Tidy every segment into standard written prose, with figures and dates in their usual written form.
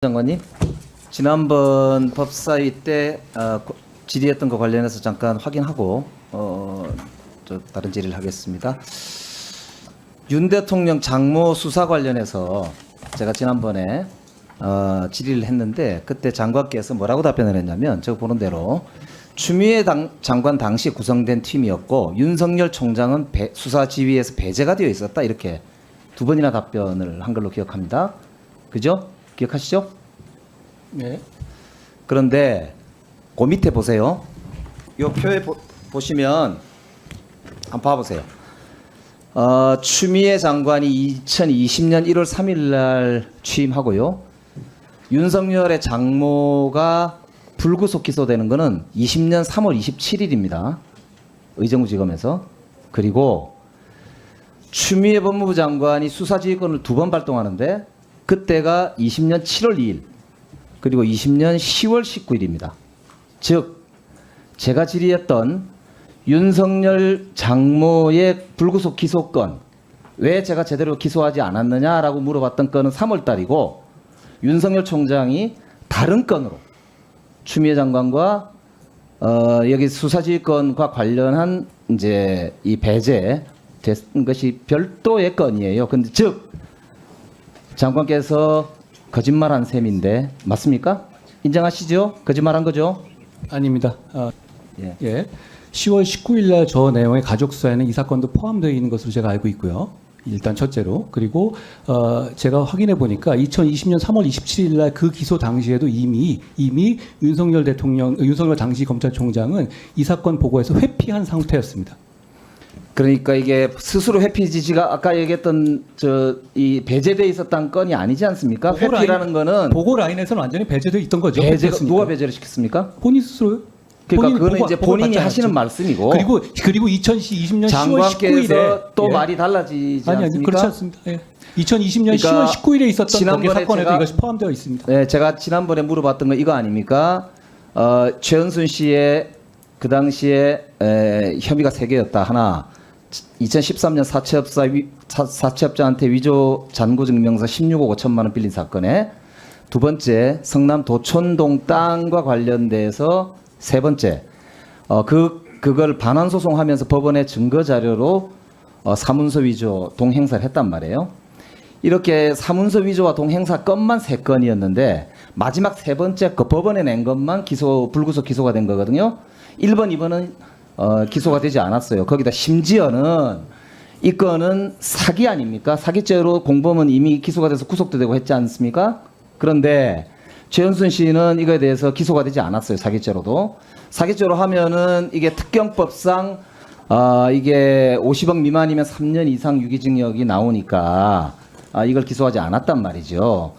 장관님, 지난번 법사위 때 질의했던 거 관련해서 잠깐 확인하고 다른 질의를 하겠습니다. 윤 대통령 장모 수사 관련해서 제가 지난번에 질의를 했는데 그때 장관께서 뭐라고 답변을 했냐면 제가 보는 대로 추미애 장관 당시 구성된 팀이었고 윤석열 총장은 수사 지휘에서 배제가 되어 있었다, 이렇게 두 번이나 답변을 한 걸로 기억합니다. 그죠? 기억하시죠? 네. 그런데 그 밑에 보세요. 이 표에 보시면 한번 봐보세요. 추미애 장관이 2020년 1월 3일 날 취임하고요. 윤석열의 장모가 불구속 기소되는 것은 20년 3월 27일입니다. 의정부지검에서. 그리고 추미애 법무부 장관이 수사지휘권을 2번 발동하는데 그때가 20년 7월 2일 그리고 20년 10월 19일입니다. 즉 제가 질의했던 윤석열 장모의 불구속 기소권, 왜 제가 제대로 기소하지 않았느냐라고 물어봤던 건은 3월 달이고 윤석열 총장이 다른 건으로 추미애 장관과 여기 수사지휘권과 관련한 이제 이 배제 된 것이 별도의 건이에요. 근데 즉 장관께서 거짓말한 셈인데 맞습니까? 인정하시죠? 거짓말한 거죠? 아닙니다. 예. 예. 10월 19일 날 저 내용의 가족 수사에는 이 사건도 포함되어 있는 것으로 제가 알고 있고요. 일단 첫째로. 그리고 제가 확인해 보니까 2020년 3월 27일 날 그 기소 당시에도 이미 윤석열 당시 검찰총장은 이 사건 보고에서 회피한 상태였습니다. 그러니까 이게 스스로 회피 지시가 아까 얘기했던 이 배제돼 있었던 건이 아니지 않습니까? 회피라는 거는 보고 라인에서는 완전히 배제되어 있던 거죠. 누가 배제를 시켰습니까? 본인 스스로요. 그러니까 그거는 이제 보고를 본인이 받지 하시는 않았죠. 말씀이고 그리고 2020년 10월 19일에 장관께서 또 말이 달라지지 아니 않습니까? 그렇지 않습니다. 예. 2020년 그러니까 10월 19일에 있었던 지난번에 거기 사건에도 제가- 이것이 포함되어 있습니다. 네, 제가 지난번에 물어봤던 거 이거 아닙니까? 최은순 씨의 그 당시에 혐의가 3개였다. 하나, 2013년 사채업자한테 위조 잔고증명서 16억 5천만 원 빌린 사건에, 두 번째 성남 도촌동 땅과 관련돼서, 세 번째 그걸 반환 소송하면서 법원에 증거 자료로 사문서 위조 동행사를 했단 말이에요. 이렇게 사문서 위조와 동행사 건만 3건이었는데 마지막 세 번째 그 법원에 낸 것만 불구속 기소가 된 거거든요. 1번, 2번은 기소가 되지 않았어요. 거기다 심지어는 이 건은 사기 아닙니까? 사기죄로 공범은 이미 기소가 돼서 구속도 되고 했지 않습니까? 그런데 최은순 씨는 이거에 대해서 기소가 되지 않았어요. 사기죄로도. 사기죄로 하면은 이게 특경법상 이게 50억 미만이면 3년 이상 유기징역이 나오니까 이걸 기소하지 않았단 말이죠.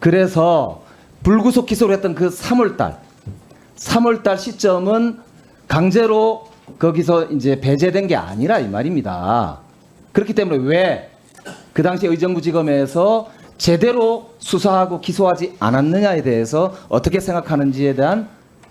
그래서 불구속 기소를 했던 그 3월달 시점은 강제로 거기서 이제 배제된 게 아니라 이 말입니다. 그렇기 때문에 왜 그 당시 의정부지검에서 제대로 수사하고 기소하지 않았느냐에 대해서 어떻게 생각하는지에 대한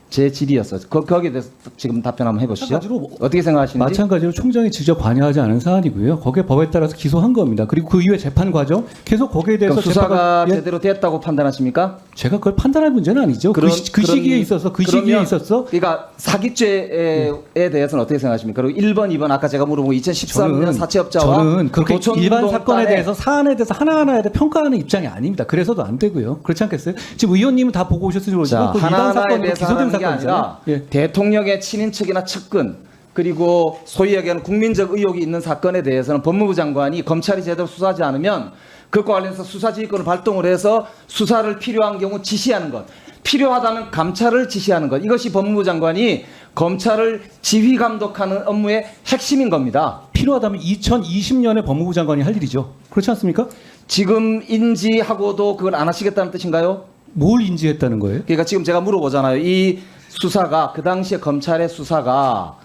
제 질의였어요. 거기에 대해서 지금 답변 한번 해보시죠. 어떻게 생각하시는지. 마찬가지로 총장이 직접 관여하지 않은 사안이고요. 거기에 법에 따라서 기소한 겁니다. 그리고 그 이후에 재판 과정 계속 거기에 대해서 그럼 수사가 예, 제대로 됐다고 판단하십니까? 제가 그걸 판단할 문제는 아니죠. 그 시기에 있어서 그러니까 사기죄에 대해서는 어떻게 생각하십니까? 그리고 1번, 2번 아까 제가 물어본 2013년 사채업자와 저는 그렇게 도촌동 일반 사건에 땅에 대해서 사안에 대해서 하나하나에 대해 평가하는 입장이 아닙니다. 그래서도 안 되고요. 그렇지 않겠어요? 지금 의원님은 다 보고 오셨으니 모르지만 그 일반 하나하나에 사건으로 대해서 기소된 하는 게 아니라 사건이잖아요. 예. 대통령의 친인척이나 측근 그리고 소위 얘기하는 국민적 의혹이 있는 사건에 대해서는 법무부 장관이 검찰이 제대로 수사하지 않으면 그것과 관련해서 수사지휘권을 발동을 해서 수사를 필요한 경우 지시하는 것, 필요하다면 감찰을 지시하는 것, 이것이 법무부 장관이 검찰을 지휘 감독하는 업무의 핵심인 겁니다. 필요하다면 2020년에 법무부 장관이 할 일이죠. 그렇지 않습니까? 지금 인지하고도 그걸 안 하시겠다는 뜻인가요? 뭘 인지했다는 거예요? 그러니까 지금 제가 물어보잖아요. 이 수사가 그 당시에 검찰의 수사가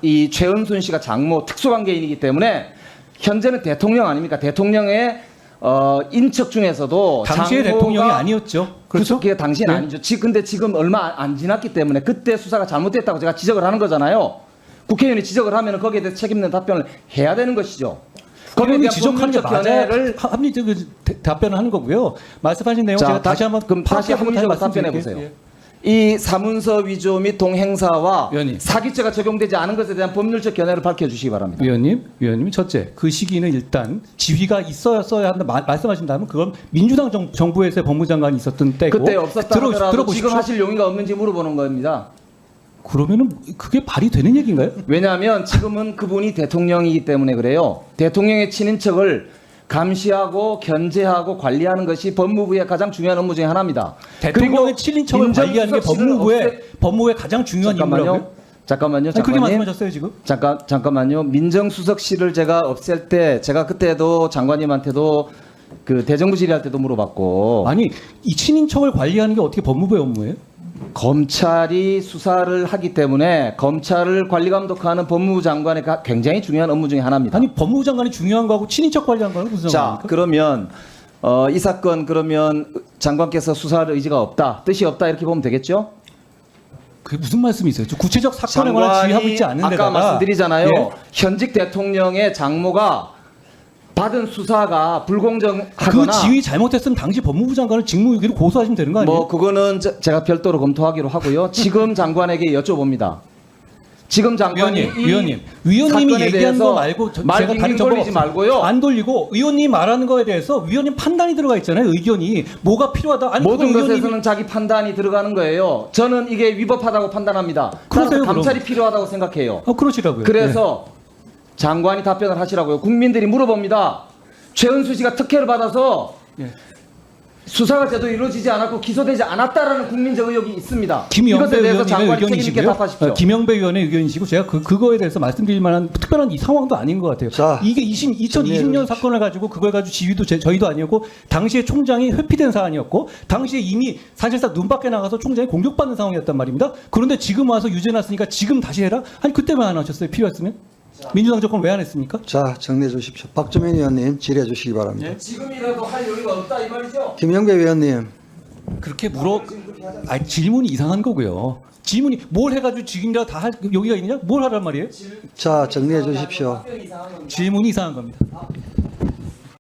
이 최은순 씨가 장모 특수관계인이기 때문에 현재는 대통령 아닙니까? 대통령의 인척 중에서도 당시의 대통령이 아니었죠. 그렇죠? 그게 당시는 네. 아니죠. 근데 지금 얼마 안 지났기 때문에 그때 수사가 잘못됐다고 제가 지적을 하는 거잖아요. 국회의원이 지적을 하면 거기에 대해서 책임있는 답변을 해야 되는 것이죠. 거기에 의원이 대한 지적하는 게 법률적 맞아야 견해를 합리적으로 답변을 하는 거고요. 말씀하신 내용 자, 제가 다시 한번 그럼 다시 합리적으로 답변해 말씀드릴게요. 보세요. 이 사문서 위조 및 동행사와 위원님. 사기죄가 적용되지 않은 것에 대한 법률적 견해를 밝혀주시기 바랍니다. 위원님 첫째 그 시기는 일단 지위가 있어야 한다 말씀하신다면 그건 민주당 정부에서의 법무장관이 있었던 때고 그때 없었다 하더라도 들어보십시오. 지금 하실 용의가 없는지 물어보는 겁니다. 그러면은 그게 발이 되는 얘기인가요? 왜냐하면 지금은 그분이 대통령이기 때문에 그래요. 대통령의 친인척을 감시하고 견제하고 관리하는 것이 법무부의 가장 중요한 업무 중에 하나입니다. 대통령의 친인척을 관리하는 게 법무부의 가장 중요한 임무라고요? 잠깐만요. 아니, 그렇게 말씀하셨어요 지금? 잠깐만요. 민정수석실을 제가 없앨 때 제가 그때도 장관님한테도 그 대정부 질의할 때도 물어봤고 아니 이 친인척을 관리하는 게 어떻게 법무부의 업무예요? 검찰이 수사를 하기 때문에 검찰을 관리 감독하는 법무부 장관의 굉장히 중요한 업무 중에 하나입니다. 아니 법무부 장관이 중요한 거하고 친인척 관리하는 거는 무슨 자, 상관입니까? 그러면 이 사건 그러면 장관께서 수사할 의지가 없다, 뜻이 없다 이렇게 보면 되겠죠? 그게 무슨 말씀이세요? 저 구체적 사건에 관한 지휘하고 있지 않은 데다가 아까 말씀드리잖아요. 예? 현직 대통령의 장모가 받은 수사가 불공정하거나 그 지휘 잘못했으면 당시 법무부 장관을 직무유기로 고소하시면 되는 거 아니에요? 뭐 그거는 제가 별도로 검토하기로 하고요. 지금 장관에게 여쭤봅니다. 지금 장관이 위원님이 사건에 얘기한 대해서 거 말고 말 제가 다른 빙빙 돌리지 말고요. 안 돌리고 의원님 말하는 거에 대해서 위원님 판단이 들어가 있잖아요. 의견이 뭐가 필요하다. 아니 모든 그거 것에서는 자기 판단이 들어가는 거예요. 저는 이게 위법하다고 판단합니다. 그러세요, 따라서 감찰이 그럼. 필요하다고 생각해요. 그러시라고요. 그래서 장관이 답변을 하시라고요. 국민들이 물어봅니다. 최은수 씨가 특혜를 받아서 예. 수사가 제대로 이루어지지 않았고 기소되지 않았다라는 국민적 의혹이 있습니다. 김영배 이것에 대해서 의원님의 장관이 책임 있게 의견이시고요. 답하십시오. 김영배 의원의 의견이시고 제가 그거에 대해서 말씀드릴 만한 특별한 이 상황도 아닌 것 같아요. 자, 이게 2020년 사건을 가지고 그걸 가지고 지휘도 저희도 아니었고 당시에 총장이 회피된 사안이었고 당시에 이미 사실상 눈 밖에 나가서 총장이 공격받는 상황이었단 말입니다. 그런데 지금 와서 유죄 났으니까 지금 다시 해라? 아니 그때 왜 안 하셨어요? 필요했으면? 민주당 정권 왜 안 했습니까? 자, 정리해 주십시오. 박주민 의원님 질의해 주시기 바랍니다. 지금이라도 할 여유가 없다 이 말이죠. 김영배 의원님, 그렇게 아니 질문이 이상한 거고요. 질문이 뭘 해가지고 지금이라 다 할 여기가 있느냐? 뭘 하란 말이에요? 자, 정리해 주십시오. 질문이 이상한 겁니다.